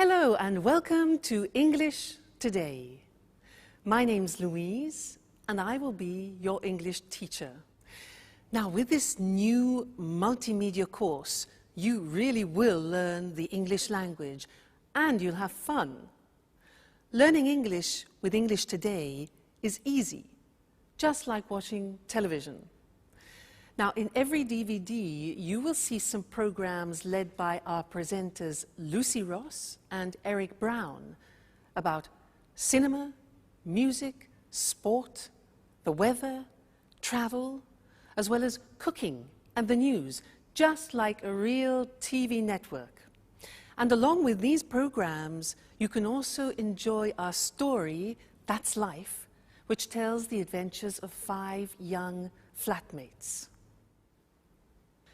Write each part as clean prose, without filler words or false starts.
Hello and welcome to English Today. My name's Louise and I will be your English teacher. Now with this new multimedia course, you really will learn the English language and you'll have fun. Learning English with English Today is easy, just like watching television. Now, in every DVD, you will see some programs led by our presenters Lucy Ross and Eric Brown about cinema, music, sport, the weather, travel, as well as cooking and the news, just like a real TV network. And along with these programs, you can also enjoy our story, That's Life, which tells the adventures of 5 young flatmates.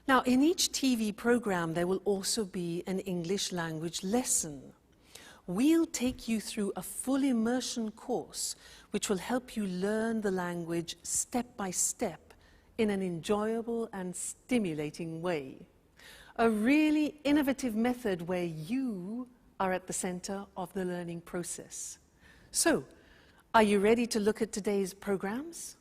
Now, in each TV program, there will also be an English language lesson. We'll take you through a full immersion course, which will help you learn the language step by step in an enjoyable and stimulating way. A really innovative method where you are at the center of the learning process. So, are you ready to look at today's programs?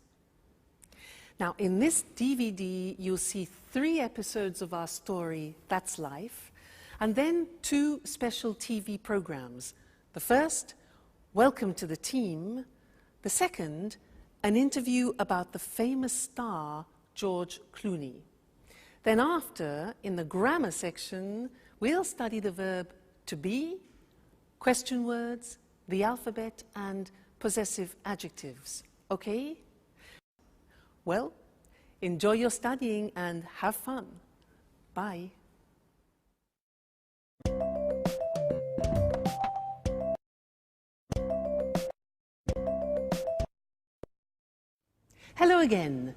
Now, in this DVD, you'll see 3 episodes of our story, That's Life, and then 2 special TV programs. The first, Welcome to the Team. The second, an interview about the famous star, George Clooney. Then after, in the grammar section, we'll study the verb to be, question words, the alphabet, and possessive adjectives. Okay? Well, enjoy your studying and have fun. Bye. Hello again.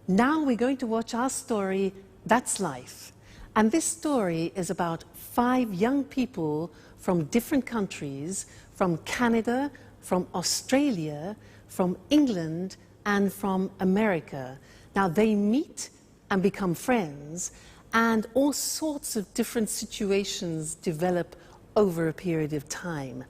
Now we're going to watch our story, That's Life. And this story is about 5 young people from different countries, from Canada, from Australia, from England, and from America. Now they meet and become friends, and all sorts of different situations develop over a period of time.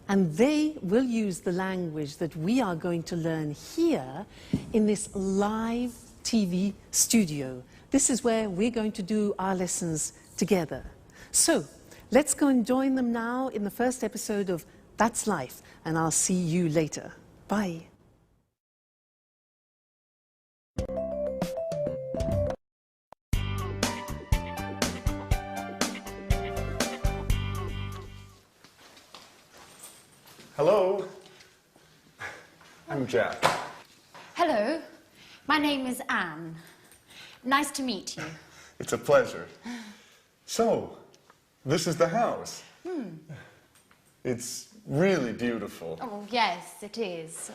And they will use the language that we are going to learn here in this live TV studio. This is where we're going to do our lessons together. So let's go and join them now in the first episode of That's Life, and I'll see you later. Bye. Hello, I'm Jack. Hello, my name is Anne. Nice to meet you. It's a pleasure. So, this is the house. It's really beautiful. Oh, yes, it is.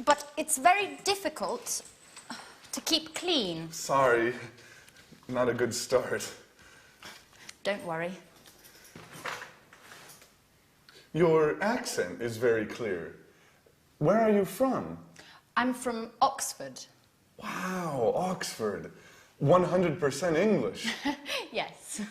But it's very difficult to keep clean. Sorry, not a good start. Don't worry. Your accent is very clear. Where are you from? I'm from Oxford. Wow, Oxford. 100% English. Yes.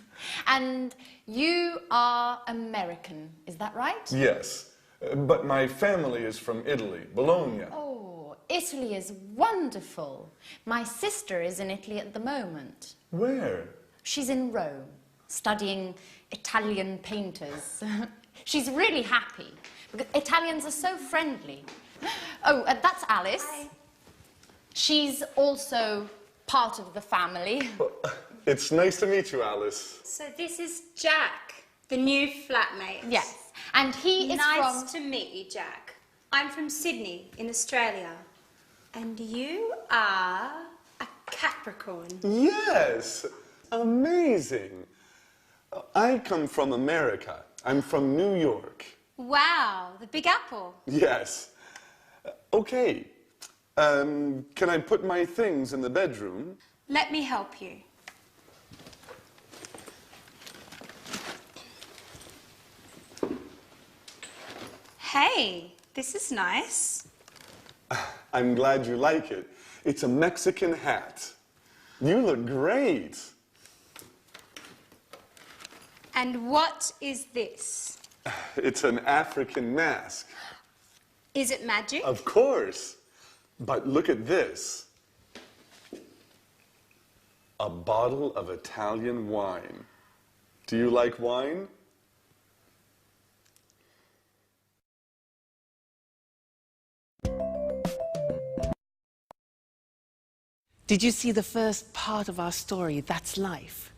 And you are American, is that right? Yes, but my family is from Italy, Bologna. Oh, Italy is wonderful. My sister is in Italy at the moment. Where? She's in Rome, studying Italian painters. She's really happy, because Italians are so friendly. Oh, that's Alice. Hi. She's also part of the family. Well, it's nice to meet you, Alice. So this is Jack, the new flatmate. Yes, and he is from... Nice to meet you, Jack. I'm from Sydney, in Australia. And you are a Capricorn. Yes, amazing. I come from America. I'm from New York. Wow, the Big Apple. Yes. Okay. Can I put my things in the bedroom? Let me help you. Hey, this is nice. I'm glad you like it. It's a Mexican hat. You look great. And what is this? It's an African mask. Is it magic? Of course. But look at this. A bottle of Italian wine. Do you like wine? Did you see the first part of our story, That's Life?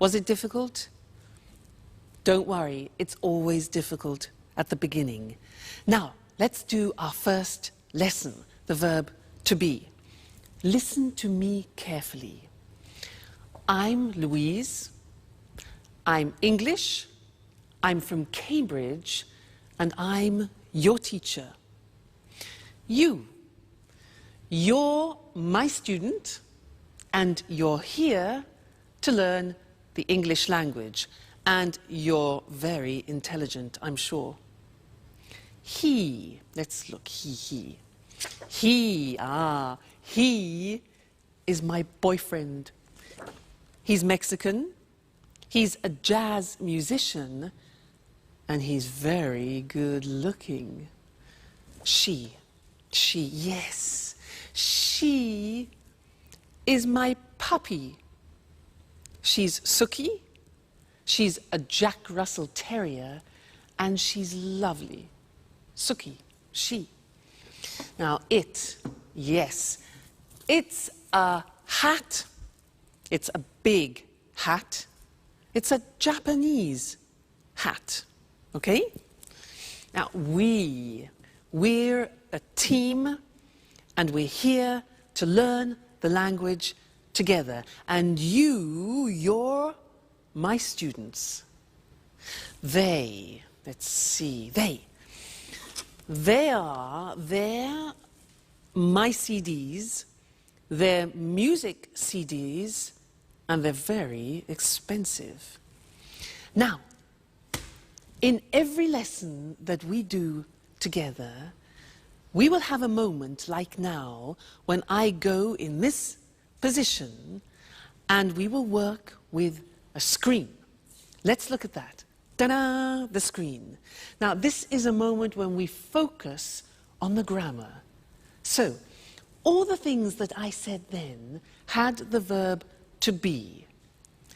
Was it difficult? Don't worry, it's always difficult at the beginning. Now, let's do our first lesson, the verb to be. Listen to me carefully. I'm Louise, I'm English, I'm from Cambridge, and I'm your teacher. You're my student, and you're here to learn the English language, and you're very intelligent, I'm sure. Let's look, he is my boyfriend. He's Mexican, he's a jazz musician, and he's very good looking. She is my puppy. She's Suki, she's a Jack Russell Terrier, and she's lovely. Suki, she. Now it's a hat. It's a big hat. It's a Japanese hat, okay? Now we're a team, and we're here to learn the language together. And you're my students. They're my CDs, they're music CDs, and they're very expensive. Now, in every lesson that we do together, we will have a moment like now when I go in this position and we will work with a screen. Let's look at that. Ta-da! The screen. Now, this is a moment when we focus on the grammar. So, all the things that I said then had the verb to be.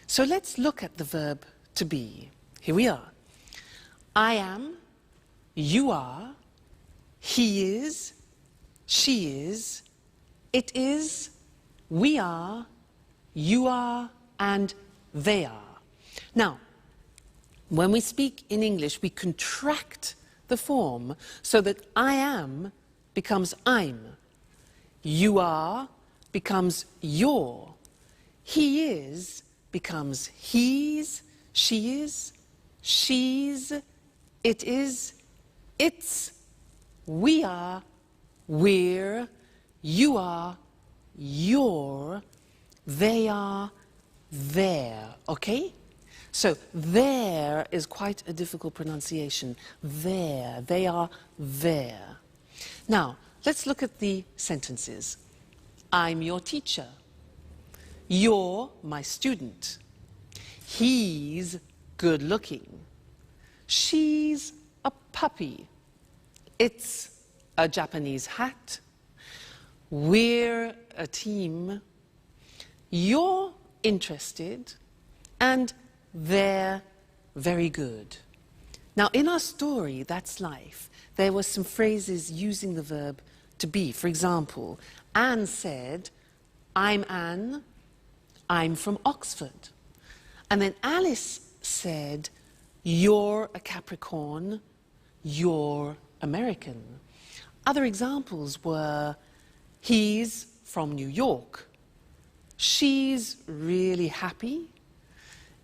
So let's look at the verb to be. Here we are. I am, you are, he is, she is, it is, we are, you are, and they are. Now, when we speak in English, we contract the form so that I am becomes I'm. You are becomes your. He is becomes he's, she is, she's, it is, it's, we are, we're, you are, you're, they are, they're, okay? So there is quite a difficult pronunciation. There, they are there. Now, let's look at the sentences. I'm your teacher. You're my student. He's good looking. She's a puppy. It's a Japanese hat. We're a team. You're interested. And they're very good. Now, in our story, That's Life, there were some phrases using the verb to be. For example, Anne said, I'm Anne, I'm from Oxford. And then Alice said, you're a Capricorn, you're American. Other examples were, he's from New York, she's really happy,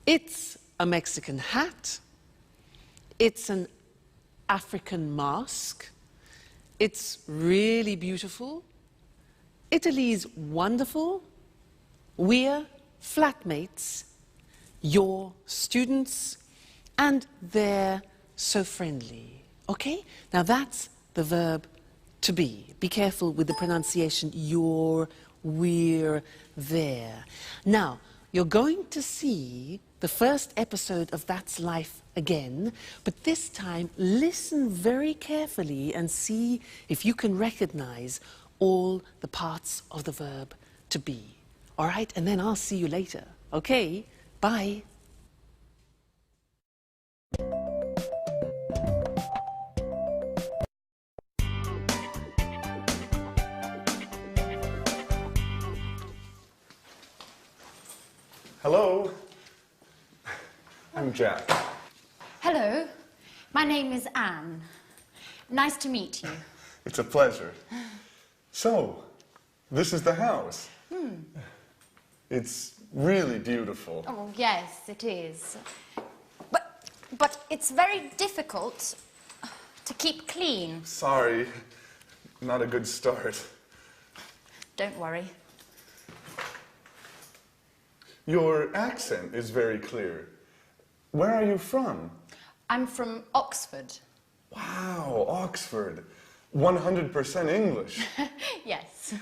it's a Mexican hat, it's an African mask, it's really beautiful, Italy's wonderful, we're flatmates, you're students, and they're so friendly. Okay? Now that's the verb to be. Be careful with the pronunciation, you're, we're, there. Now, you're going to see the first episode of That's Life again, but this time listen very carefully and see if you can recognize all the parts of the verb to be. All right? And then I'll see you later. Okay? Bye. Hello. I'm Jack. Hello, my name is Anne. Nice to meet you. It's a pleasure. So, this is the house. It's really beautiful. Oh, yes, it is. But it's very difficult to keep clean. Sorry, not a good start. Don't worry. Your accent is very clear. Where are you from? I'm from Oxford. Wow, Oxford. 100% English. Yes.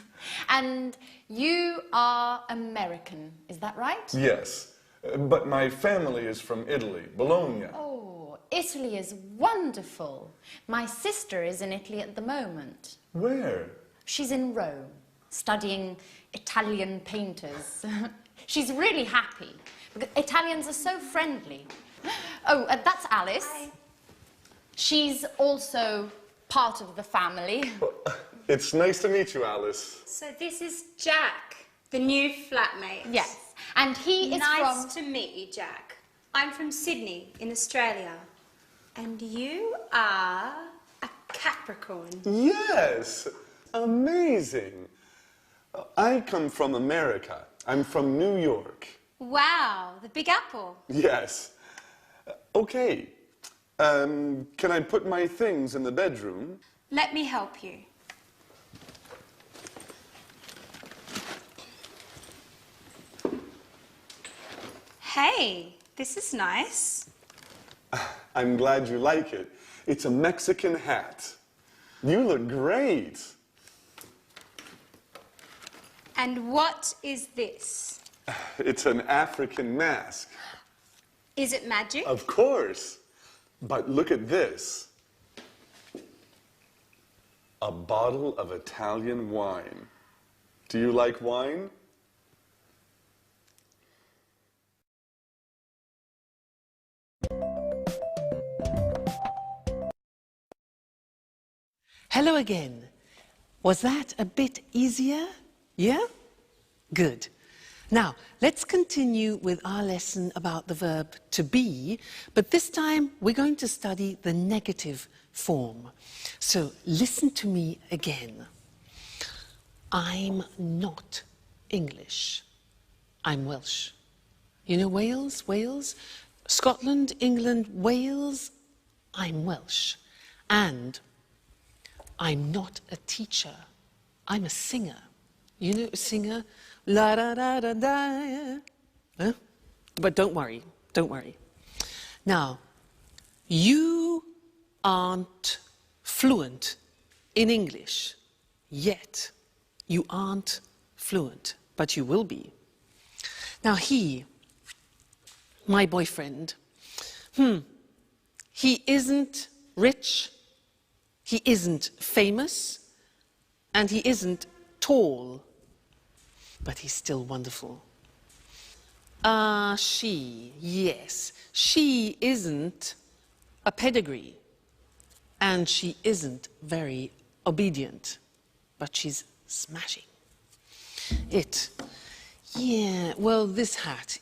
And you are American, is that right? Yes, but my family is from Italy, Bologna. Oh, Italy is wonderful. My sister is in Italy at the moment. Where? She's in Rome, studying Italian painters. She's really happy, because Italians are so friendly. Oh, that's Alice. Hi. She's also part of the family. It's nice to meet you, Alice. So this is Jack, the new flatmate. Yes, and he is Nice from... to meet you, Jack. I'm from Sydney, in Australia. And you are a Capricorn. Yes, amazing. I come from America. I'm from New York. Wow, the Big Apple. Yes. Okay. Can I put my things in the bedroom? Let me help you. Hey, this is nice. I'm glad you like it. It's a Mexican hat. You look great. And what is this? It's an African mask. Is it magic? Of course. But look at this. A bottle of Italian wine. Do you like wine? Hello again. Was that a bit easier? Yeah? Good. Now, let's continue with our lesson about the verb to be, but this time we're going to study the negative form. So listen to me again. I'm not English. I'm Welsh. You know Wales? Wales? Scotland, England, Wales? I'm Welsh. And I'm not a teacher. I'm a singer. You know a singer? La da da da da. Huh? But don't worry, don't worry. Now, you aren't fluent in English yet. You aren't fluent, but you will be. Now he, my boyfriend, he isn't rich, he isn't famous, and he isn't tall, but he's still wonderful. She, yes, she isn't a pedigree, and she isn't very obedient, but she's smashing. Yeah, well, this hat,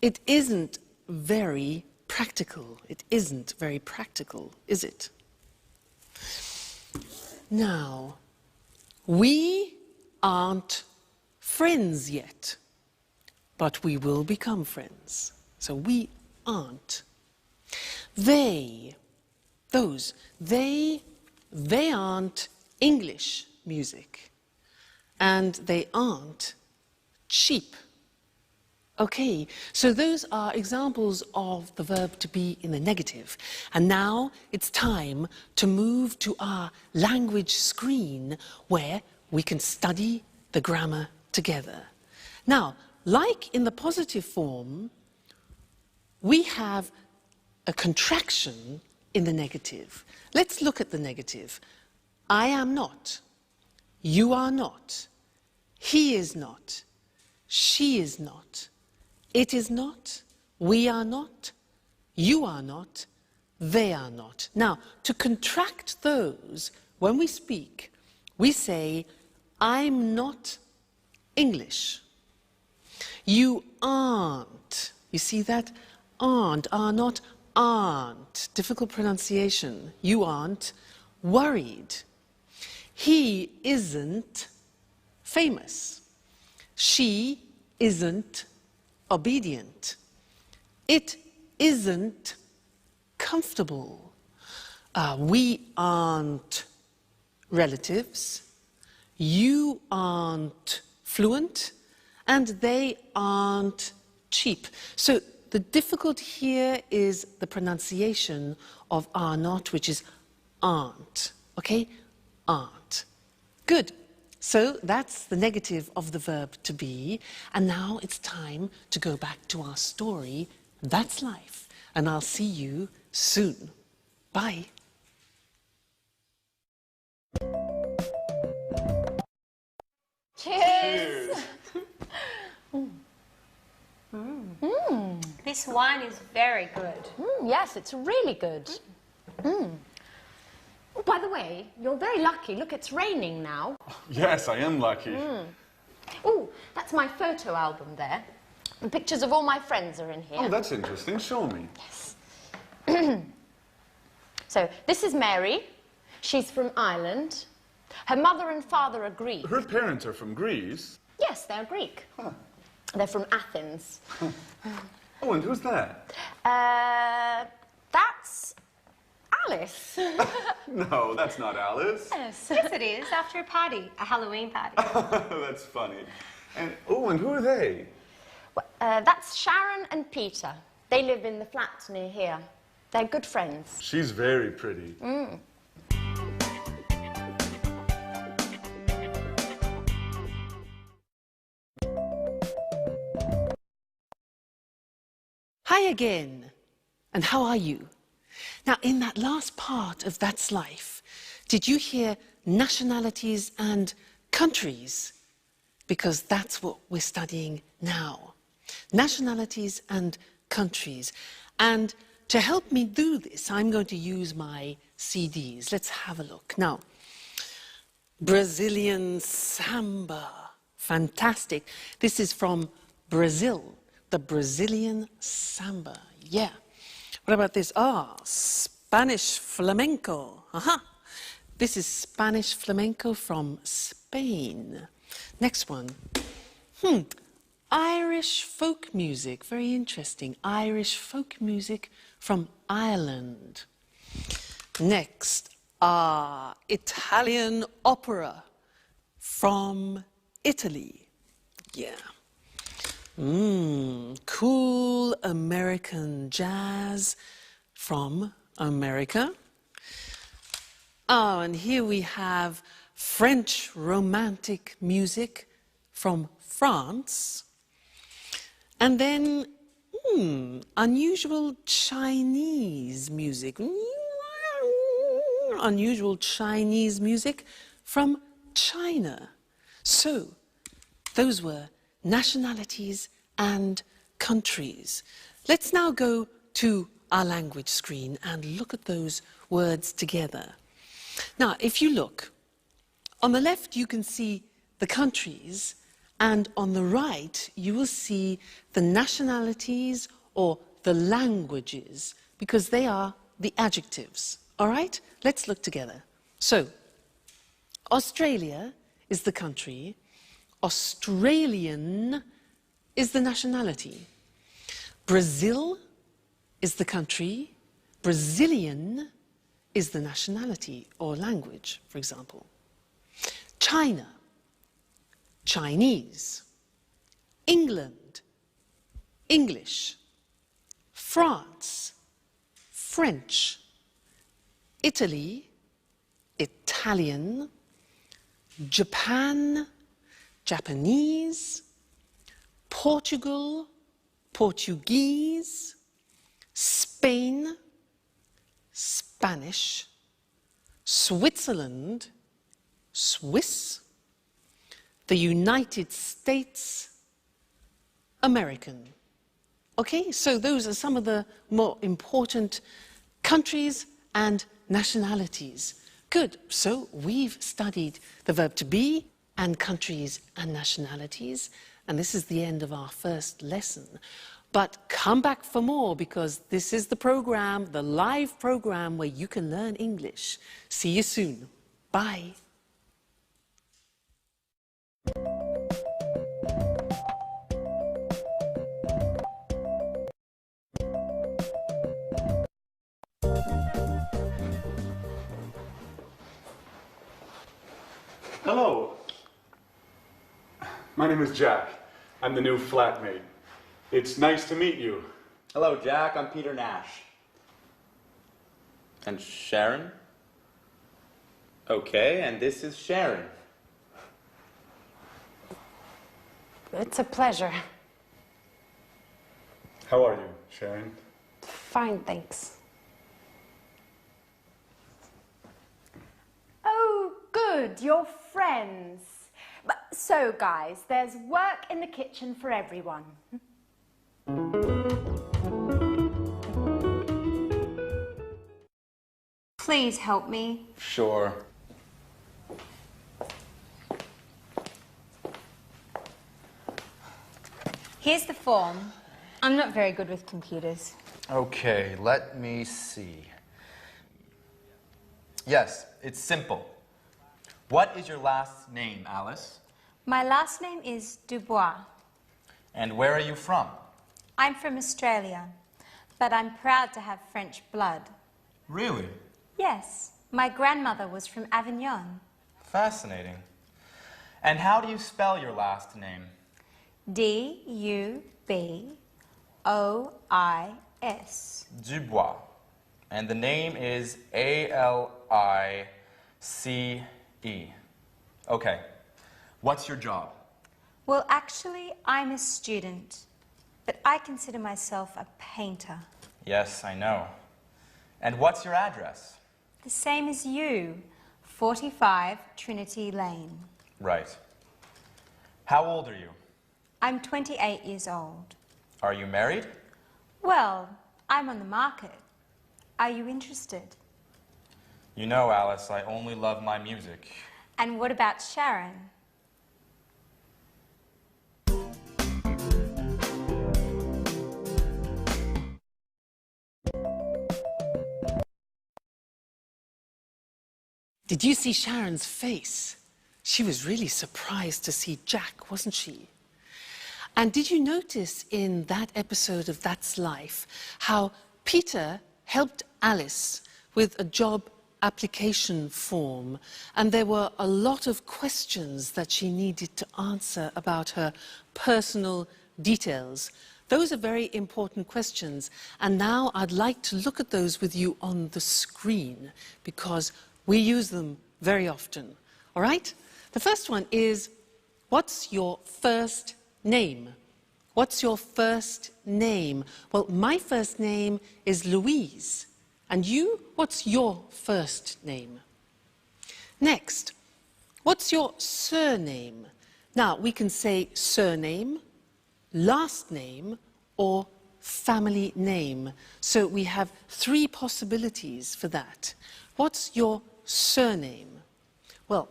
it isn't very practical. It isn't very practical, is it? Now, we aren't friends yet, but we will become friends. So we aren't. They aren't English music, and they aren't cheap. Okay, so those are examples of the verb to be in the negative. And now it's time to move to our language screen where we can study the grammar together. Now, like in the positive form, we have a contraction in the negative. Let's look at the negative. I am not. You are not. He is not. She is not. It is not. We are not. You are not. They are not. Now, to contract those, when we speak, we say, I'm not English. You aren't. You see that? Aren't, are not, aren't. Difficult pronunciation. You aren't worried. He isn't famous. She isn't obedient. It isn't comfortable. We aren't relatives. You aren't fluent. And they aren't cheap. So the difficulty here is the pronunciation of are not, which is aren't. Okay? Aren't. Good. So that's the negative of the verb to be. And now it's time to go back to our story. That's life. And I'll see you soon. Bye. Cheers! This wine is very good. Yes, it's really good. Oh, by the way, you're very lucky. Look, it's raining now. Yes, I am lucky. Oh, that's my photo album there. The pictures of all my friends are in here. Oh, that's interesting. Show me. Yes. So, this is Mary. She's from Ireland. Her mother and father are Greek. Her parents are from Greece. Yes, they're Greek. Huh. They're from Athens. Oh, and who's that? That's Alice. No, that's not Alice. Yes. Yes, it is. After a party, a Halloween party. That's funny. And who are they? Well, that's Sharon and Peter. They live in the flat near here. They're good friends. She's very pretty. Hi again. And how are you? Now, in that last part of That's Life, did you hear nationalities and countries? Because that's what we're studying now. Nationalities and countries. And to help me do this, I'm going to use my CDs. Let's have a look. Now, Brazilian samba. Fantastic. This is from Brazil. The Brazilian samba. Yeah. What about this? Spanish flamenco. This is Spanish flamenco from Spain. Next one. Irish folk music. Very interesting. Irish folk music from Ireland. Next. Italian opera from Italy. Yeah. Cool American jazz from America. Oh, and here we have French romantic music from France. And then, unusual Chinese music. Unusual Chinese music from China. So, those were nationalities and countries. Let's now go to our language screen and look at those words together. Now, if you look, on the left you can see the countries, and on the right you will see the nationalities or the languages, because they are the adjectives. All right? Let's look together. So, Australia is the country. Australian is the nationality. Brazil is the country. Brazilian is the nationality or language, for example. China, Chinese. England, English. France, French. Italy, Italian. Japan, Japanese. Portugal, Portuguese, Spain, Spanish, Switzerland, Swiss, the United States, American. Okay, so those are some of the more important countries and nationalities. Good, so we've studied the verb to be and countries and nationalities, and this is the end of our first lesson. But come back for more, because this is the program, the live program where you can learn English. See you soon. Bye. Hello. My name is Jack. I'm the new flatmate. It's nice to meet you. Hello, Jack. I'm Peter Nash. And Sharon? Okay, and this is Sharon. It's a pleasure. How are you, Sharon? Fine, thanks. Oh, good, you're friends. So, guys, there's work in the kitchen for everyone. Please help me. Sure. Here's the form. I'm not very good with computers. Okay, let me see. Yes, it's simple. What is your last name, Alice? My last name is Dubois. And where are you from? I'm from Australia, but I'm proud to have French blood. Really? Yes, my grandmother was from Avignon. Fascinating. And how do you spell your last name? D-U-B-O-I-S. Dubois. And the name is A-L-I-C-E. Okay. What's your job? Well, actually, I'm a student, but I consider myself a painter. Yes, I know. And what's your address? The same as you, 45 Trinity Lane. Right. How old are you? I'm 28 years old. Are you married? Well, I'm on the market. Are you interested? You know, Alice, I only love my music. And what about Sharon? Did you see Sharon's face? She was really surprised to see Jack, wasn't she? And did you notice in that episode of That's Life how Peter helped Alice with a job application form, and there were a lot of questions that she needed to answer about her personal details. Those are very important questions, and now I'd like to look at those with you on the screen, because we use them very often. All right? The first one is, what's your first name? What's your first name? Well, my first name is Louise. And you, what's your first name? Next, what's your surname? Now, we can say surname, last name, or family name. So we have three possibilities for that. What's your surname? Well,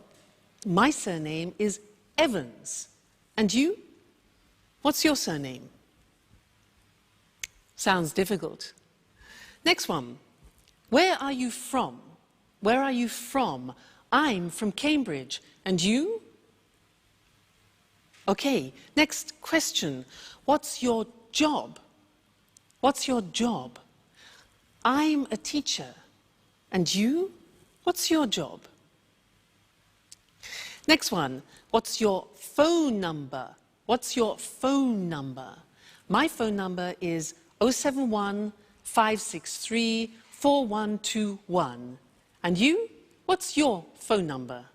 my surname is Evans. And you? What's your surname? Sounds difficult. Next one. Where are you from? Where are you from? I'm from Cambridge. And you? Okay, next question. What's your job? What's your job? I'm a teacher. And you? What's your job? Next one. What's your phone number? What's your phone number? My phone number is 071 563 4121. And you? What's your phone number?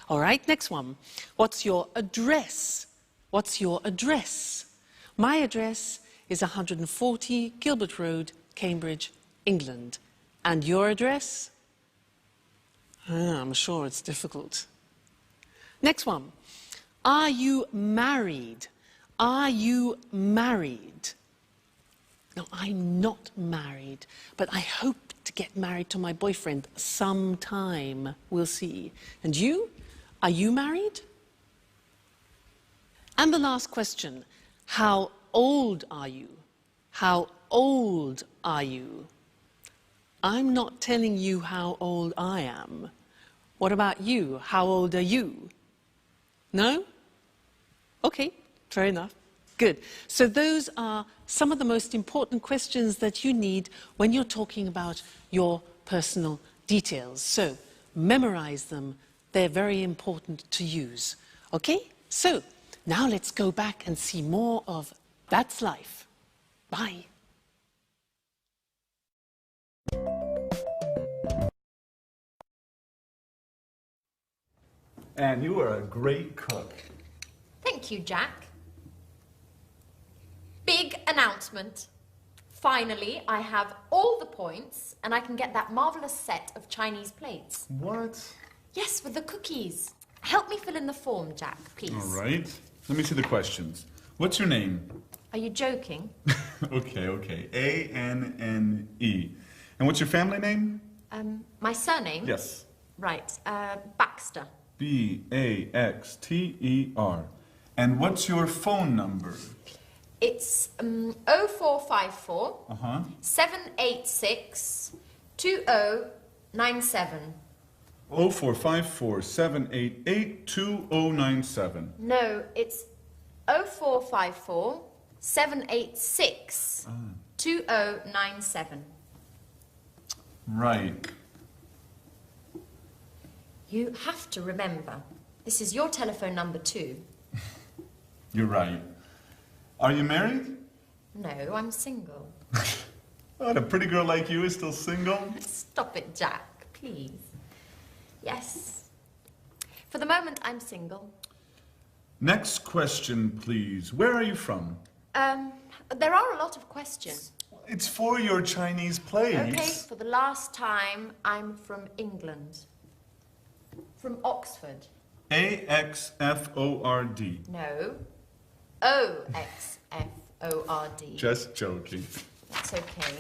All right, next one. What's your address? What's your address? My address is 140 Gilbert Road, Cambridge, England. And your address? I'm sure it's difficult. Next one. Are you married? Are you married? No, I'm not married, but I hope to get married to my boyfriend sometime. We'll see. And you? Are you married? And the last question. How old are you? How old are you? I'm not telling you how old I am. What about you? How old are you? No? Okay, fair enough. Good. So those are some of the most important questions that you need when you're talking about your personal details. So memorize them. They're very important to use. Okay? So now let's go back and see more of That's Life. Bye. And you are a great cook. Thank you, Jack. Big announcement. Finally, I have all the points and I can get that marvellous set of Chinese plates. What? Yes, with the cookies. Help me fill in the form, Jack, please. All right. Let me see the questions. What's your name? Are you joking? Okay. A-N-N-E. And what's your family name? My surname? Yes. Right, Baxter. B-A-X-T-E-R. And what's your phone number? It's 0454 Uh-huh. 786 2097. 0454-788-2097. No, it's 0454 786 2097. Right. You have to remember, this is your telephone number too. You're right. Are you married? No, I'm single. What, a pretty girl like you is still single? Stop it, Jack, please. Yes. For the moment, I'm single. Next question, please. Where are you from? There are a lot of questions. It's for your Chinese plays. Okay, for the last time, I'm from England. From Oxford. A-X-F-O-R-D. No. O-X-F-O-R-D. Just joking. That's okay.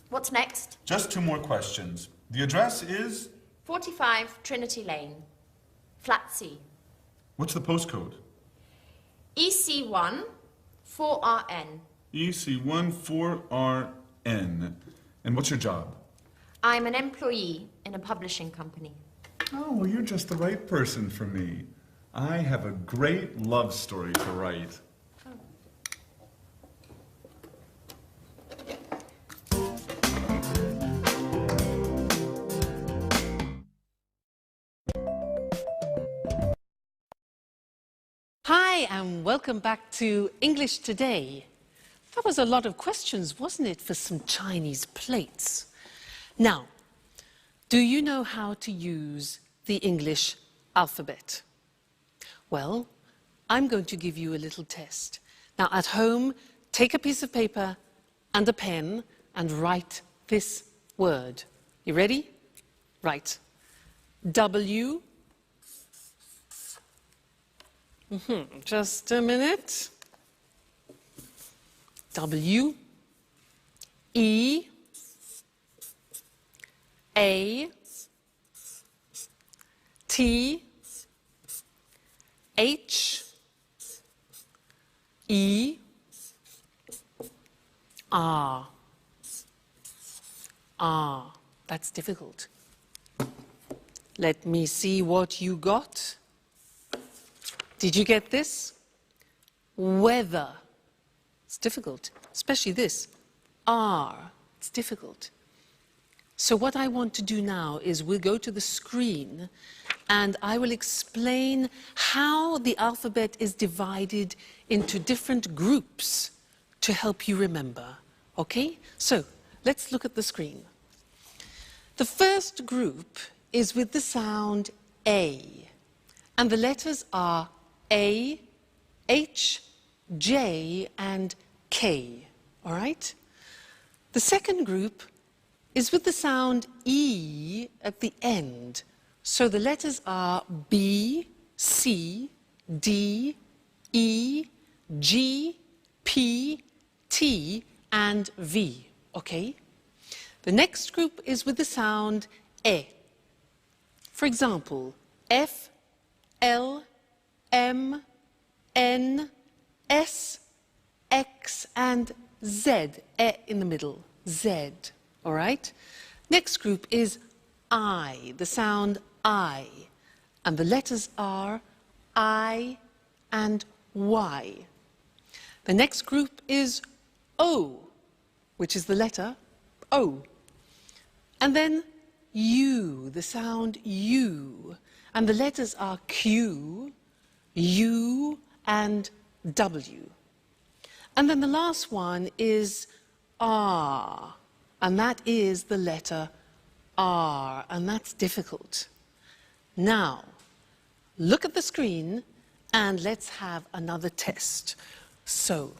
What's next? Just two more questions. The address is? 45 Trinity Lane. Flat C. What's the postcode? EC1 4RN. EC1 4RN. And what's your job? I'm an employee in a publishing company. Oh, well, you're just the right person for me. I have a great love story to write. Hi, and welcome back to English Today. That was a lot of questions, wasn't it, for some Chinese plates? Now, do you know how to use the English alphabet? Well, I'm going to give you a little test. Now, at home, take a piece of paper and a pen and write this word. You ready? Right. W. Just a minute. W. E. A. T. H. E. R. R. That's difficult. Let me see what you got. Did you get this? Weather. It's difficult, especially this. R. It's difficult. So what I want to do now is we'll go to the screen and I will explain how the alphabet is divided into different groups to help you remember. Okay? So let's look at the screen. The first group is with the sound A. And the letters are A, H, J, and K, all right? The second group is with the sound E at the end. So the letters are B, C, D, E, G, P, T, and V, okay? The next group is with the sound E. For example, F, L, M, N, S, X, and Z, E in the middle, Z, all right? Next group is I, the sound I, and the letters are I and Y. The next group is O, which is the letter O. And then U, the sound U, and the letters are Q, U, and W. And then the last one is R, and that is the letter R, and that's difficult. Now, look at the screen and let's have another test. So,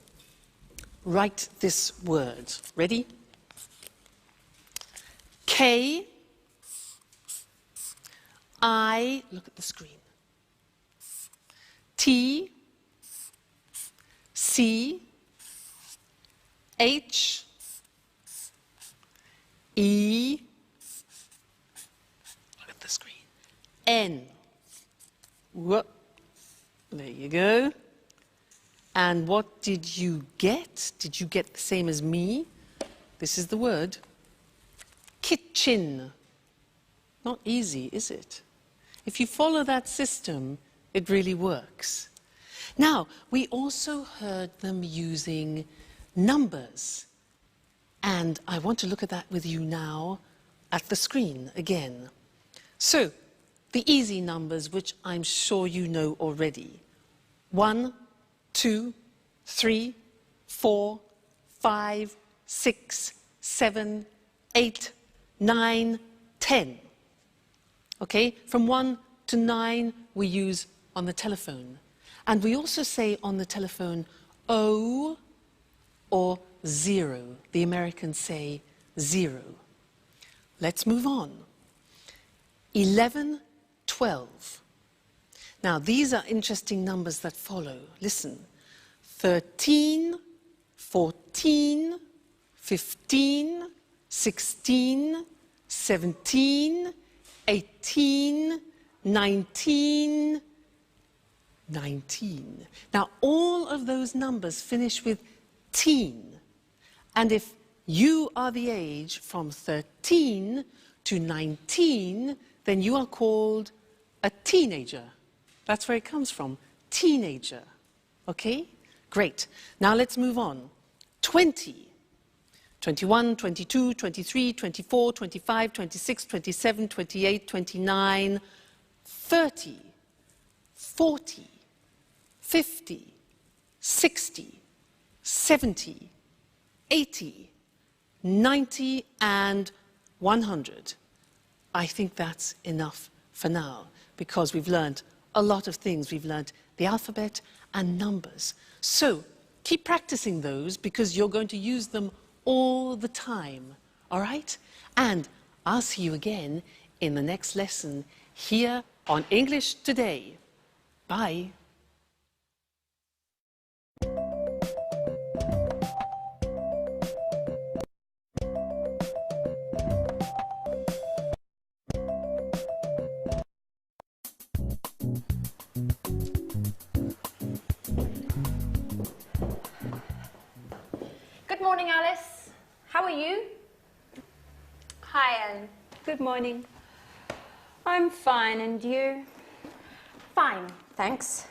write this word. Ready? K, I, look at the screen. T, C, H, E, look at the screen, N. Whoop. There you go. And what did you get? Did you get the same as me? This is the word. Kitchen. Not easy, is it? If you follow that system, it really works. Now, we also heard them using numbers. And I want to look at that with you now at the screen again. So, the easy numbers, which I'm sure you know already. 1, 2, 3, 4, 5, 6, 7, 8, 9, 10. Okay, from 1 to 9 we use on the telephone. And we also say on the telephone O or 0. The Americans say 0. Let's move on. 11, 12. Now these are interesting numbers that follow. Listen. 13, 14, 15, 16, 17, 18, 19, 19. Now, all of those numbers finish with teen. And if you are the age from 13 to 19, then you are called a teenager. That's where it comes from, teenager. Okay? Great. Now let's move on. 20. 21, 22, 23, 24, 25, 26, 27, 28, 29, 30, 40, 50, 60, 70, 80, 90, and 100. I think that's enough for now, because we've learned a lot of things. We've learned the alphabet and numbers. So keep practicing those, because you're going to use them all the time, all right? And I'll see you again in the next lesson here on English Today. Bye. Good morning, Alice. How are you? Hi, Ellen. Good morning. I'm fine, and you? Fine, thanks.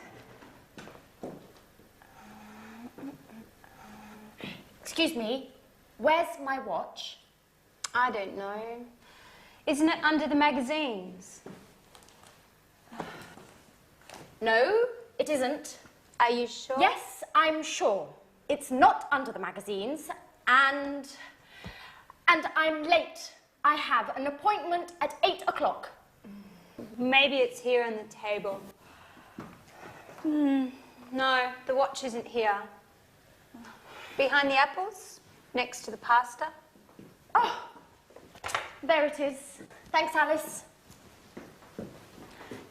Excuse me, where's my watch? I don't know. Isn't it under the magazines? No, it isn't. Are you sure? Yes, I'm sure. It's not under the magazines, and I'm late. I have an appointment at 8 o'clock. Maybe it's here on the table. No, the watch isn't here. Behind the apples, next to the pasta. Oh, there it is. Thanks, Alice.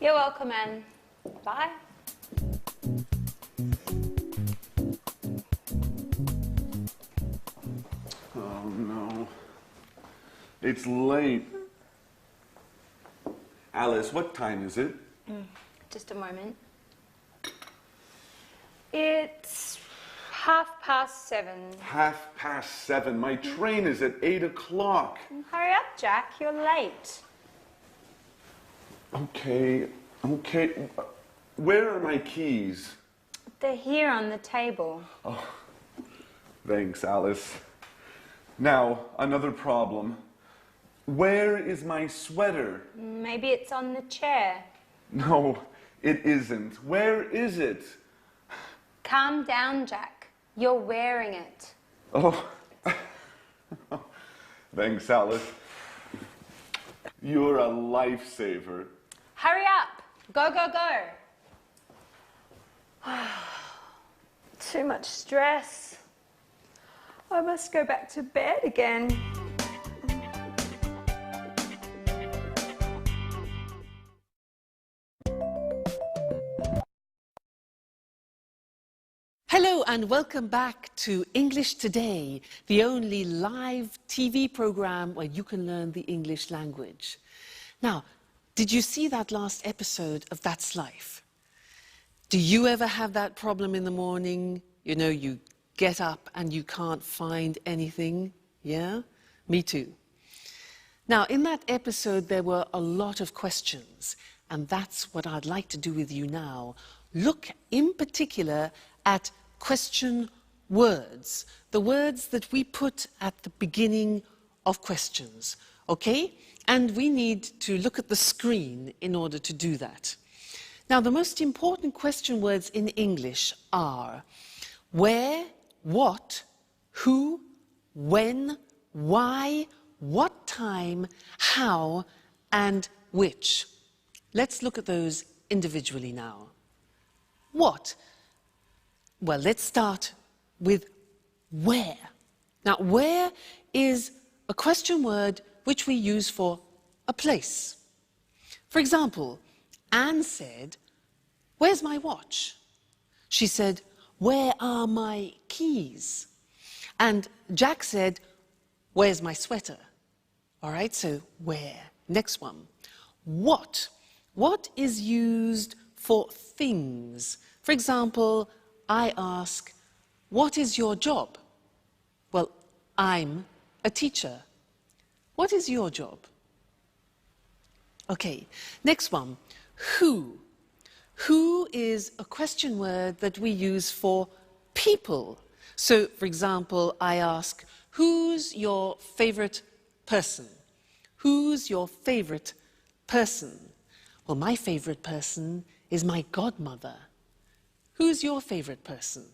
You're welcome, Anne. Bye. Oh no. It's late. Alice, what time is it? Just a moment. It's 7:30. 7:30. My train is at 8 o'clock. Hurry up, Jack. You're late. Okay. Where are my keys? They're here on the table. Thanks, Alice. Now, another problem. Where is my sweater? Maybe it's on the chair. No, it isn't. Where is it? Calm down, Jack. You're wearing it. Oh. Thanks, Alice. You're a lifesaver. Hurry up. Go, go, go. Too much stress. I must go back to bed again. Hello and welcome back to English Today, the only live TV program where you can learn the English language. Now, did you see that last episode of That's Life? Do you ever have that problem in the morning? You know, you get up and you can't find anything? Yeah? Me too. Now, in that episode, there were a lot of questions, and that's what I'd like to do with you now. Look in particular at question words, the words that we put at the beginning of questions, okay? And we need to look at the screen in order to do that. Now, the most important question words in English are where, what, who, when, why, what time, how, and which. Let's look at those individually now. What? Well, let's start with where. Now, where is a question word which we use for a place. For example, Anne said, "Where's my watch?" She said, "Where are my keys?" And Jack said, "Where's my sweater?" All right, so where? Next one. What? What is used for things? For example, I ask, "What is your job?" Well, I'm a teacher. What is your job? Okay, next one. Who? Who is a question word that we use for people. So, for example, I ask, "Who's your favorite person?" Who's your favorite person? Well, my favorite person is my godmother. Who's your favorite person?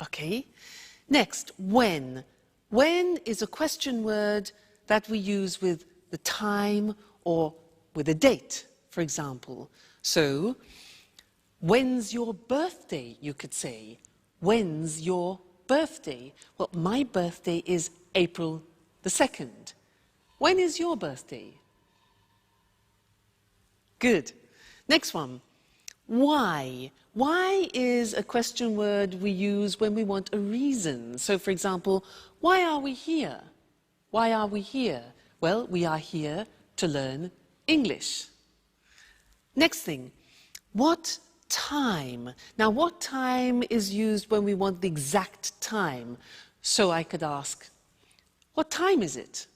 Okay. Next, when. When is a question word that we use with the time or with a date, for example. So, when's your birthday, you could say. When's your birthday? Well, my birthday is April the 2nd. When is your birthday? Good. Next one. Why? Why is a question word we use when we want a reason. So, for example, why are we here? Why are we here? Well, we are here to learn English. Next thing, what time? Now, what time is used when we want the exact time? So I could ask, what time is it?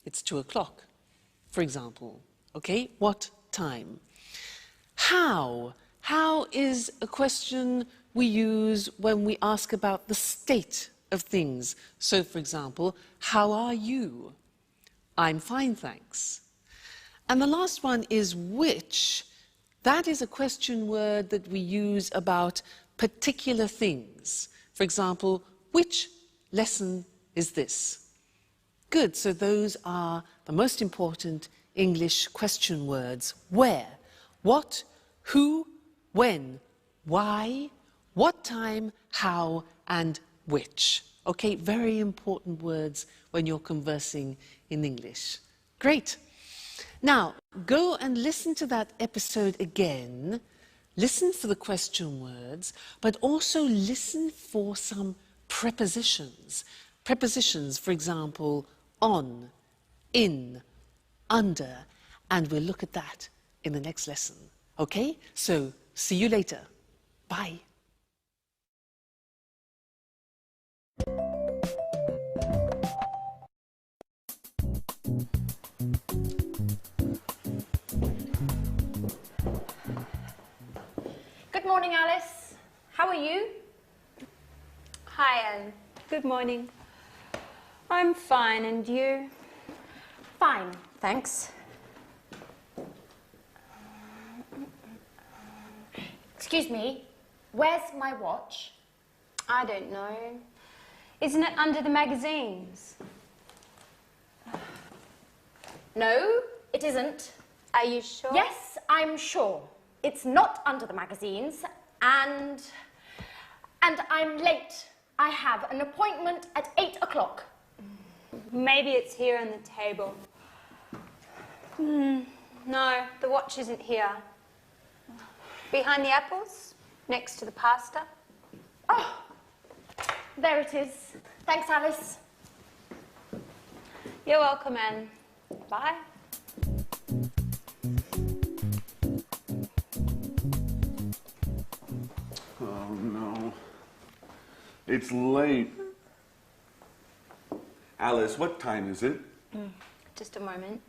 It's 2 o'clock, for example. Okay, what time? How? How is a question we use when we ask about the state of things. So, for example, how are you? I'm fine, thanks. And the last one is which. That is a question word that we use about particular things. For example, which lesson is this? Good, so those are the most important English question words. Where, what, who, when, why, what time, how, and which. Okay, very important words when you're conversing in English. Great. Now, go and listen to that episode again. Listen for the question words, but also listen for some prepositions. Prepositions, for example, on, in, under, and we'll look at that in the next lesson. Okay? So, see you later. Bye. Good morning, Alice. How are you? Hi, Anne. Good morning. I'm fine, and you? Fine, thanks. Excuse me, where's my watch? I don't know. Isn't it under the magazines? No, it isn't. Are you sure? Yes, I'm sure. It's not under the magazines, and I'm late. I have an appointment at 8 o'clock. Maybe it's here on the table. No, the watch isn't here. Behind the apples, next to the pasta. Oh, there it is. Thanks, Alice. You're welcome, Anne. Bye. Oh no. It's late. Alice, what time is it? Just a moment.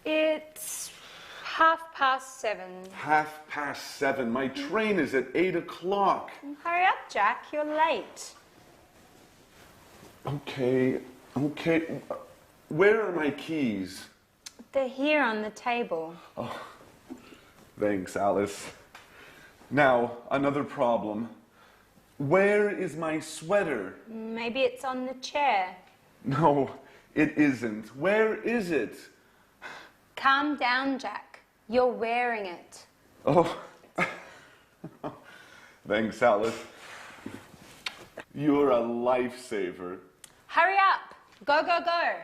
It's 7:30. 7:30. My train is at 8 o'clock. Hurry up, Jack. You're late. Okay. Where are my keys? They're here on the table. Thanks, Alice. Now, another problem. Where is my sweater? Maybe it's on the chair. No, it isn't. Where is it? Calm down, Jack. You're wearing it. Oh. Thanks, Alice. You're a lifesaver. Hurry up. Go, go, go.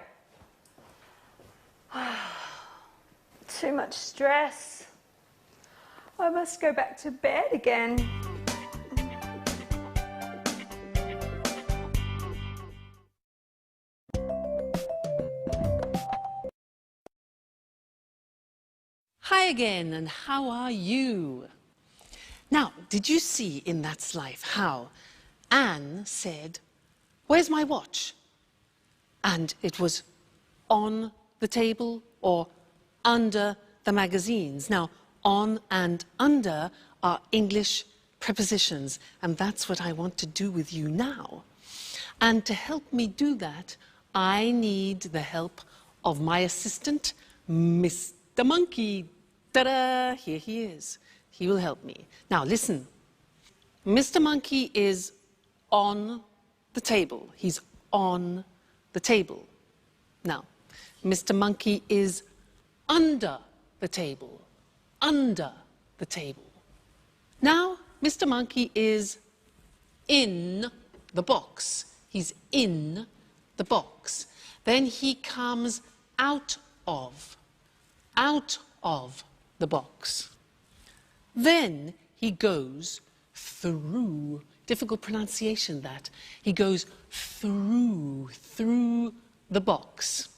Too much stress. I must go back to bed again. Hi again, and how are you? Now, did you see in That's Life how Anne said, "Where's my watch?" And it was on the table or under the magazines. Now, on and under are English prepositions, and that's what I want to do with you now. And to help me do that, I need the help of my assistant, Mr. Monkey. Ta-da! Here he is. He will help me. Now, listen. Mr. Monkey is on the table. He's on the table. Now, Mr. Monkey is under the table. Under the table. Now, Mr. Monkey is in the box. He's in the box. Then he comes out of the box. Then he goes through, difficult pronunciation that, he goes through the box.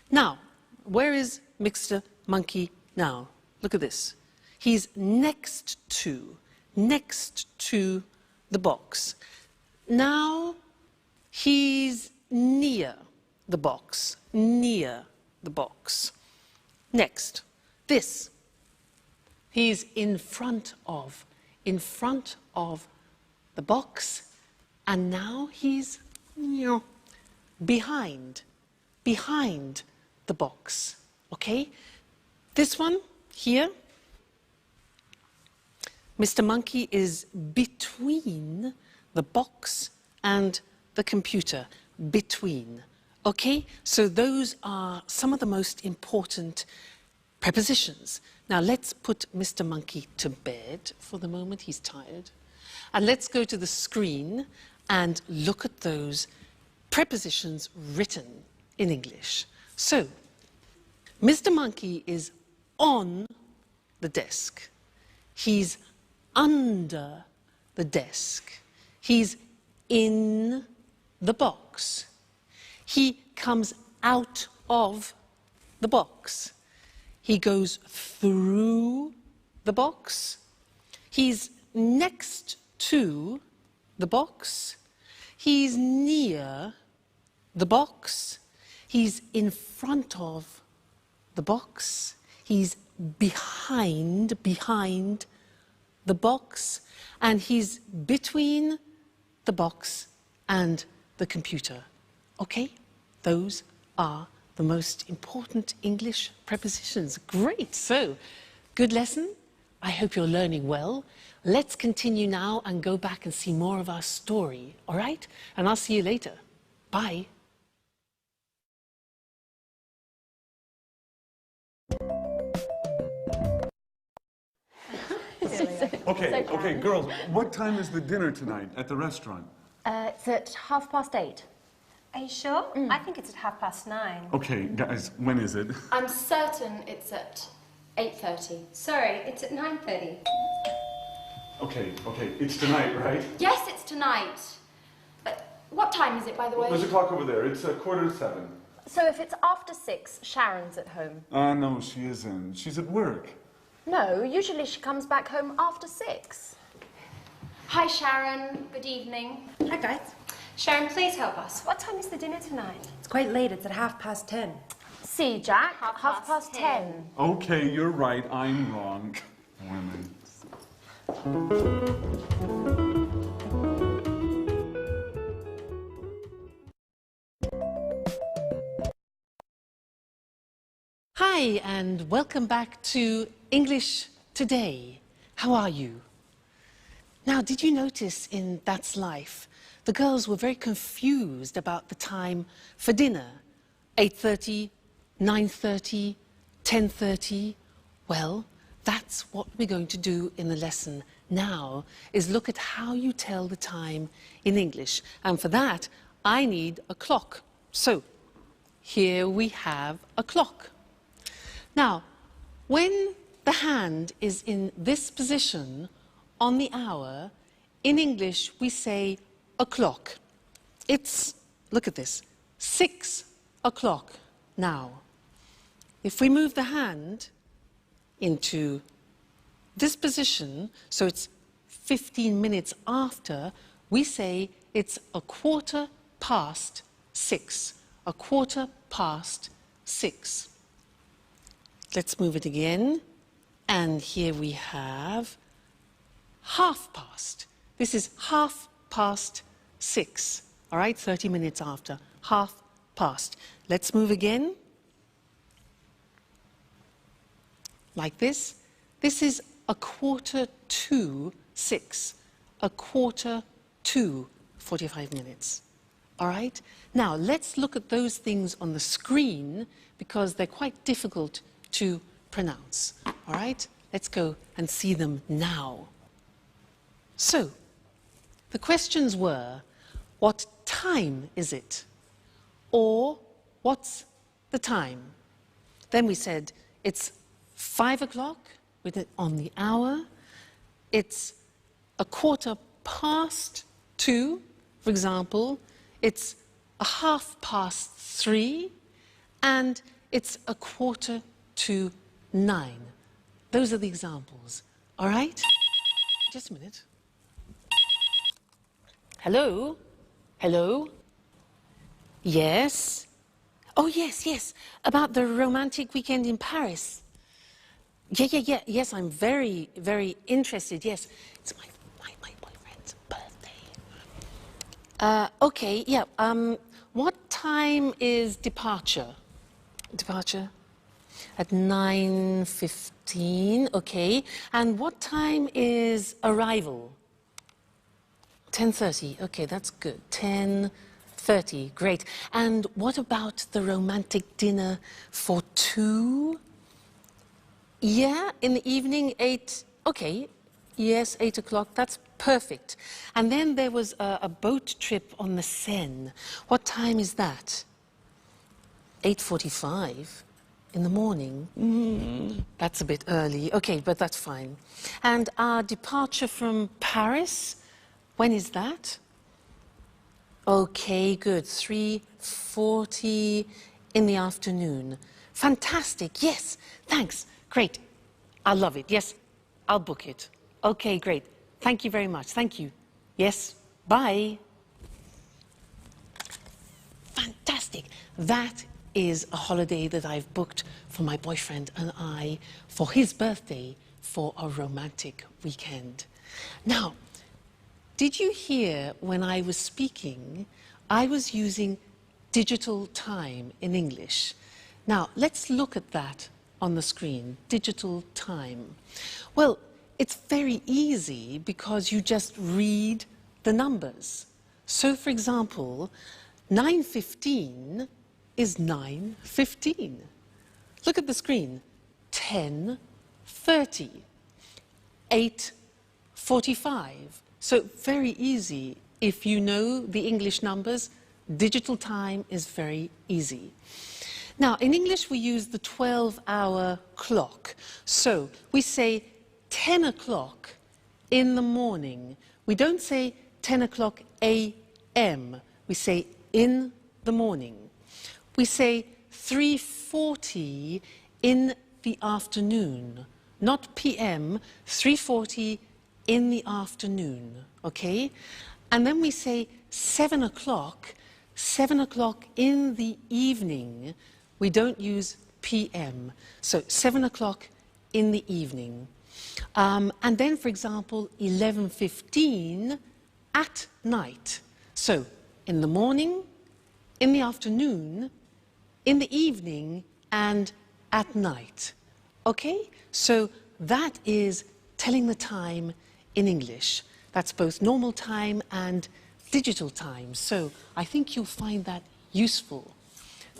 Now, where is Mr. Monkey now? Look at this. He's next to the box. Now, he's near the box, Next, this. He's in front of the box, and now he's behind the box, okay? This one here, Mr. Monkey is between the box and the computer, between, okay? So those are some of the most important prepositions. Now let's put Mr. Monkey to bed for the moment, he's tired. And let's go to the screen and look at those prepositions written in English. So, Mr. Monkey is on the desk. He's under the desk. He's in the box. He comes out of the box. He goes through the box. He's next to the box. He's near the box. He's in front of the box. He's behind the box. And he's between the box and the computer. Okay? Those are the most important English prepositions. Great. So, good lesson. I hope you're learning well. Let's continue now and go back and see more of our story. All right? And I'll see you later. Bye. Okay, girls, what time is the dinner tonight at the restaurant? It's at 8:30. Are you sure? I think it's at 9:30. Okay, guys, when is it? I'm certain it's at 8:30. Sorry, it's at 9:30. Okay, it's tonight, right? Yes, it's tonight. What time is it, by the way? There's a clock over there. It's 7:15. So if it's after 6, Sharon's at home. No, she isn't. She's at work. No, usually she comes back home after 6. Hi, Sharon. Good evening. Hi, guys. Sharon, please help us. What time is the dinner tonight? It's quite late. It's at 10:30. See, Jack, 10:30. Okay, you're right. I'm wrong. Women. Hi, and welcome back to English Today. How are you? Now, did you notice in That's Life, the girls were very confused about the time for dinner? 8:30, 9:30, 10:30? Well, that's what we're going to do in the lesson now, is look at how you tell the time in English. And for that, I need a clock. So, here we have a clock. Now, when the hand is in this position on the hour, in English we say o'clock. It's, look at this, 6 o'clock now. If we move the hand into this position, so it's 15 minutes after, we say it's 6:15. 6:15. Let's move it again. And here we have 6:30. This is 6:30. All right, 30 minutes after. 6:30. Let's move again. Like this. This is 6:45. 6:45, 45 minutes. All right? Now, let's look at those things on the screen because they're quite difficult to pronounce. All right? Let's go and see them now. So, the questions were, what time is it? Or, what's the time? Then we said, it's 5 o'clock with it on the hour. It's 2:15, for example. It's 3:30, and it's 8:45. Those are the examples. All right? Just a minute. Hello? Hello? Yes? Oh, yes. About the romantic weekend in Paris. Yeah. Yes, I'm very, very interested. Yes. It's my boyfriend's birthday. Okay, yeah. What time is departure? Departure? At 9:15, okay. And what time is arrival? 10:30, okay, that's good. 10:30, great. And what about the romantic dinner for two? Yeah, in the evening, 8, okay. Yes, 8 o'clock, that's perfect. And then there was a boat trip on the Seine. What time is that? 8:45 in the morning. That's a bit early. Okay, but that's fine. And our departure from Paris, when is that? Okay, good. 3:40 in the afternoon. Fantastic. Yes, thanks. Great. I'll love it. Yes, I'll book it. Okay, great. Thank you very much. Thank you. Yes, bye. Fantastic. That is a holiday that I've booked for my boyfriend and I for his birthday for a romantic weekend. Now, did you hear when I was speaking, I was using digital time in English. Now, let's look at that on the screen, digital time. Well, it's very easy because you just read the numbers. So, for example, 9:15 is 9:15. Look at the screen. 10:30. 8:45. So very easy. If you know the English numbers, digital time is very easy. Now, in English, we use the 12-hour clock. So we say 10 o'clock in the morning. We don't say 10 o'clock a.m. We say in the morning. We say 3:40 in the afternoon, not p.m., 3:40 in the afternoon, okay? And then we say 7 o'clock in the evening. We don't use p.m., so 7 o'clock in the evening. And then, for example, 11:15 at night. So in the morning, in the afternoon, in the evening, and at night. Okay? So that is telling the time in English. That's both normal time and digital time. So I think you'll find that useful.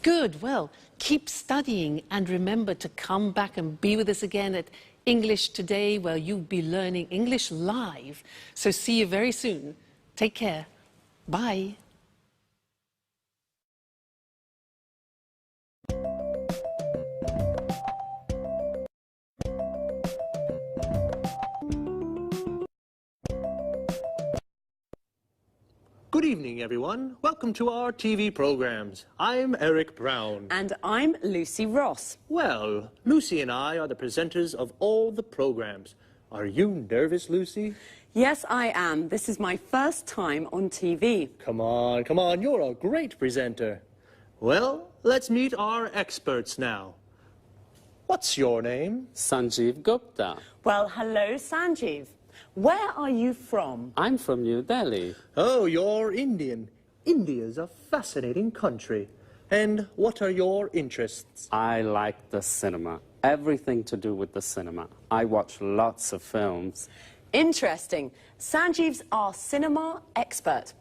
Good. Well, keep studying and remember to come back and be with us again at English Today, where you'll be learning English live. So see you very soon. Take care. Bye. Good evening, everyone. Welcome to our TV programs. I'm Eric Brown. And I'm Lucy Ross. Well, Lucy and I are the presenters of all the programs. Are you nervous, Lucy? Yes, I am. This is my first time on TV. Come on, you're a great presenter. Well, let's meet our experts now. What's your name? Sanjeev Gupta. Well, hello, Sanjeev. Where are you from? I'm from New Delhi. Oh, you're Indian. India's a fascinating country. And what are your interests? I like the cinema. Everything to do with the cinema. I watch lots of films. Interesting. Sanjeev's our cinema expert.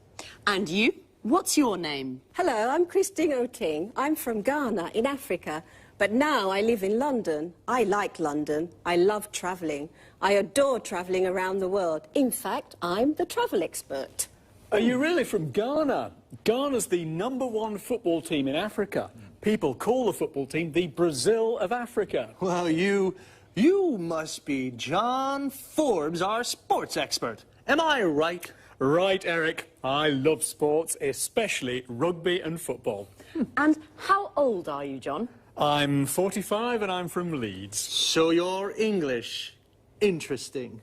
And you? What's your name? Hello, I'm Christine Oting. I'm from Ghana in Africa. But now I live in London. I like London. I love travelling. I adore travelling around the world. In fact, I'm the travel expert. Are you really from Ghana? Ghana's the #1 football team in Africa. People call the football team the Brazil of Africa. Well, you must be John Forbes, our sports expert. Am I right? Right, Eric. I love sports, especially rugby and football. And how old are you, John? I'm 45 and I'm from Leeds. So you're English. Interesting.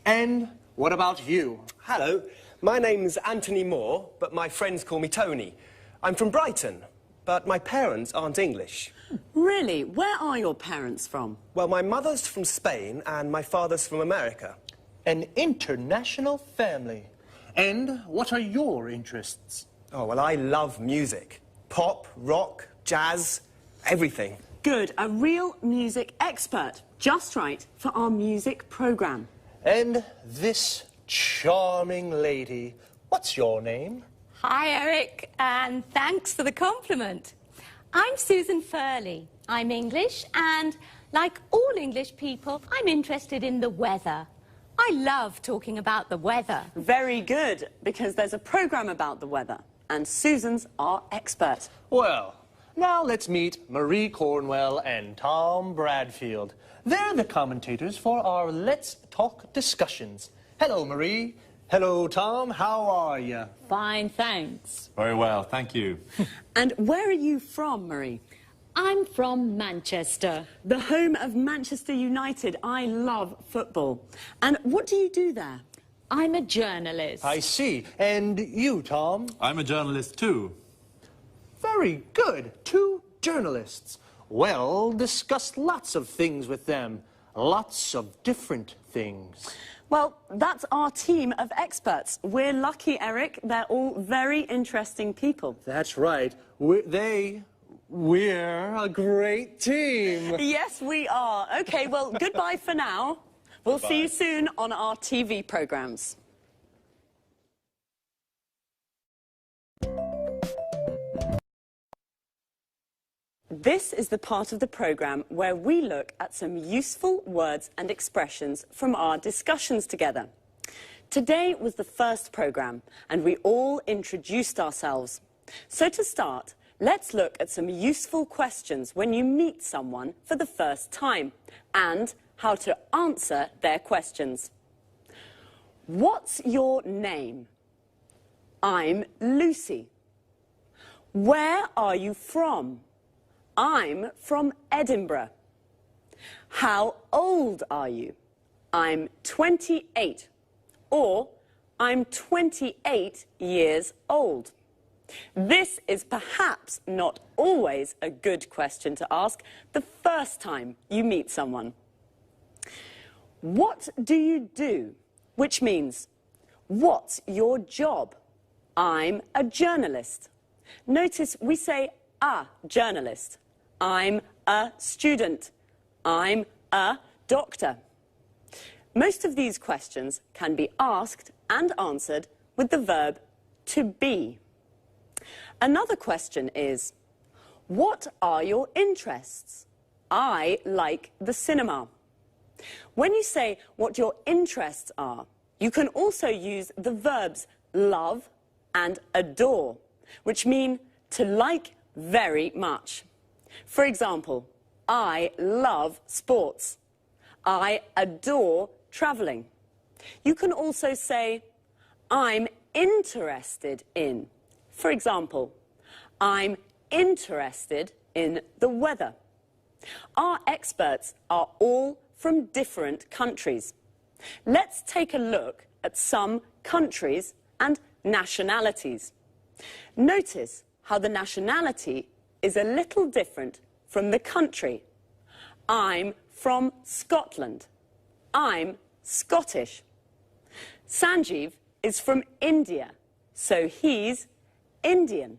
And what about you? Hello, my name's Anthony Moore, but my friends call me Tony. I'm from Brighton, but my parents aren't English. Really? Where are your parents from? Well, my mother's from Spain and my father's from America. An international family. And what are your interests? Oh, well, I love music. Pop, rock, jazz, everything. Good, a real music expert. Just right for our music programme. And this charming lady, what's your name? Hi, Eric, and thanks for the compliment. I'm Susan Furley. I'm English, and Like all English people, I'm interested in the weather. I love talking about the weather. Very good, because there's a programme about the weather, and Susan's our expert. Well, now let's meet Marie Cornwell and Tom Bradfield. They're the commentators for our Let's Talk discussions. Hello, Marie. Hello, Tom. How are you? Fine, thanks. Very well, thank you. And where are you from, Marie? I'm from Manchester. The home of Manchester United. I love football. And what do you do there? I'm a journalist. I see. And you, Tom? I'm a journalist too. Very good. 2 journalists. Well, discuss lots of things with them. Lots of different things. Well, that's our team of experts. We're lucky, Eric. They're all very interesting people. That's right. We're a great team. Yes, we are. OK, well, goodbye for now. We'll see you soon on our TV programmes. This is the part of the programme where we look at some useful words and expressions from our discussions together. Today was the first programme, and we all introduced ourselves. So to start, let's look at some useful questions when you meet someone for the first time, and how to answer their questions. What's your name? I'm Lucy. Where are you from? I'm from Edinburgh. How old are you? I'm 28. Or, I'm 28 years old. This is perhaps not always a good question to ask the first time you meet someone. What do you do? Which means, what's your job? I'm a journalist. Notice we say a journalist. I'm a student. I'm a doctor. Most of these questions can be asked and answered with the verb to be. Another question is, what are your interests? I like the cinema. When you say what your interests are, you can also use the verbs love and adore, which mean to like very much. For example, I love sports. I adore travelling. You can also say, I'm interested in. For example, I'm interested in the weather. Our experts are all from different countries. Let's take a look at some countries and nationalities. Notice how the nationality is a little different from the country. I'm from Scotland. I'm Scottish. Sanjeev is from India, so he's Indian.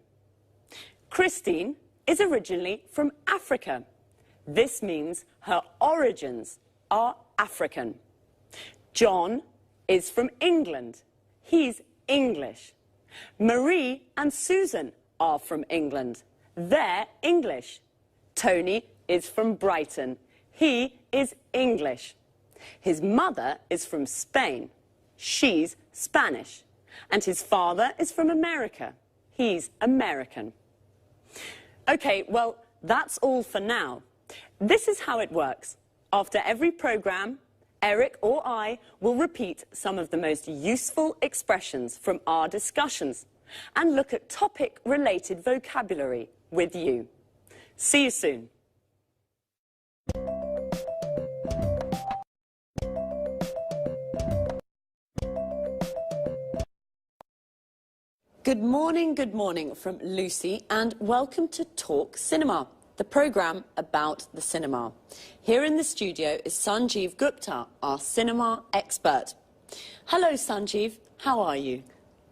Christine is originally from Africa. This means her origins are African. John is from England. He's English. Marie and Susan are from England. They're English. Tony is from Brighton. He is English. His mother is from Spain. She's Spanish. And his father is from America. He's American. OK, well, that's all for now. This is how it works. After every programme, Eric or I will repeat some of the most useful expressions from our discussions and look at topic-related vocabulary with you. See you soon. Good morning from Lucy, and welcome to Talk Cinema, the programme about the cinema. Here in the studio is Sanjeev Gupta, our cinema expert. Hello, Sanjeev. How are you?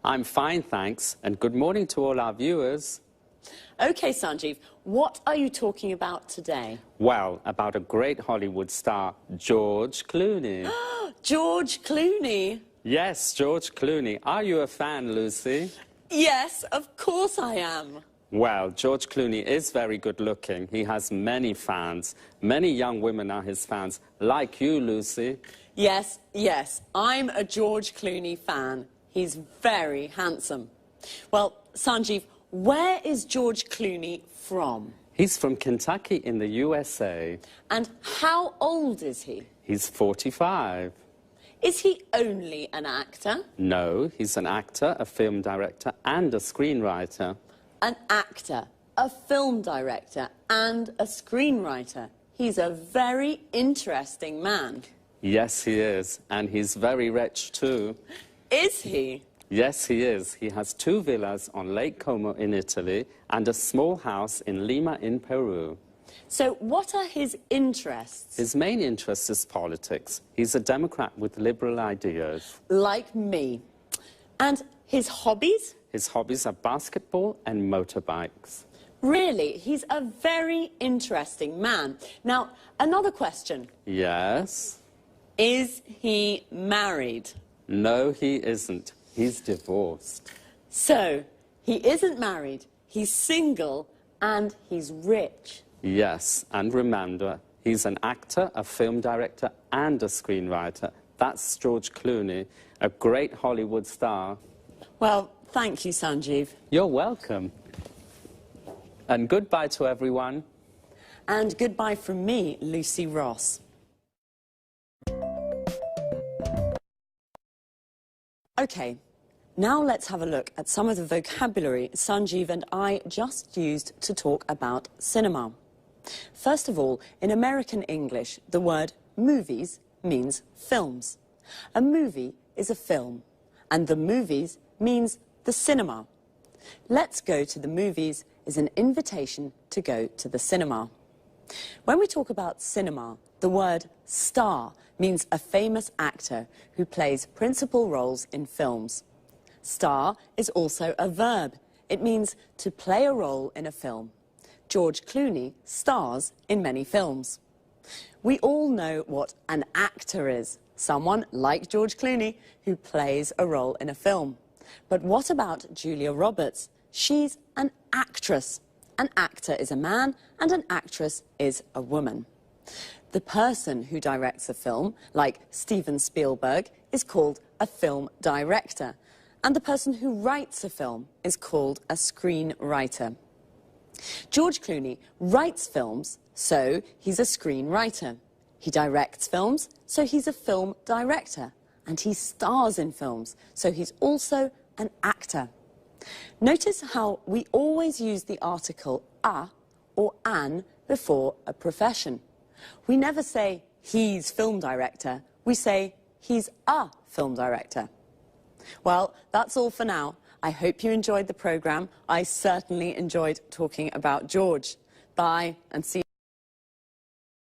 I'm fine, thanks, and good morning to all our viewers. OK, Sanjeev, what are you talking about today? Well, about a great Hollywood star, George Clooney. George Clooney? Yes, George Clooney. Are you a fan, Lucy? Yes, of course I am. Well, George Clooney is very good looking. He has many fans. Many young women are his fans, like you, Lucy. Yes, yes, I'm a George Clooney fan. He's very handsome. Well, Sanjeev, where is George Clooney from? He's from Kentucky in the USA. And how old is he? He's 45. Is he only an actor? No, he's an actor, a film director, and a screenwriter. An actor, a film director, and a screenwriter. He's a very interesting man. Yes, he is. And he's very rich, too. Is he? Yes, he is. He has 2 villas on Lake Como in Italy and a small house in Lima in Peru. So what are his interests? His main interest is politics. He's a Democrat with liberal ideas. Like me. And his hobbies? His hobbies are basketball and motorbikes. Really, he's a very interesting man. Now, another question. Yes? Is he married? No, he isn't. He's divorced. So, he isn't married, he's single, and he's rich. Yes, and remember, he's an actor, a film director, and a screenwriter. That's George Clooney, a great Hollywood star. Well, thank you, Sanjeev. You're welcome. And goodbye to everyone. And goodbye from me, Lucy Ross. OK, now let's have a look at some of the vocabulary Sanjeev and I just used to talk about cinema. First of all, in American English, the word movies means films. A movie is a film, and the movies means the cinema. Let's go to the movies is an invitation to go to the cinema. When we talk about cinema, the word star means a famous actor who plays principal roles in films. Star is also a verb. It means to play a role in a film. George Clooney stars in many films. We all know what an actor is. Someone like George Clooney who plays a role in a film. But what about Julia Roberts? She's an actress. An actor is a man and an actress is a woman. The person who directs a film, like Steven Spielberg, is called a film director. And the person who writes a film is called a screenwriter. George Clooney writes films, so he's a screenwriter. He directs films, so he's a film director. And he stars in films, so he's also an actor. Notice how we always use the article a or an before a profession. We never say he's film director, we say he's a film director. Well, that's all for now. I hope you enjoyed the programme. I certainly enjoyed talking about George. Bye and see you.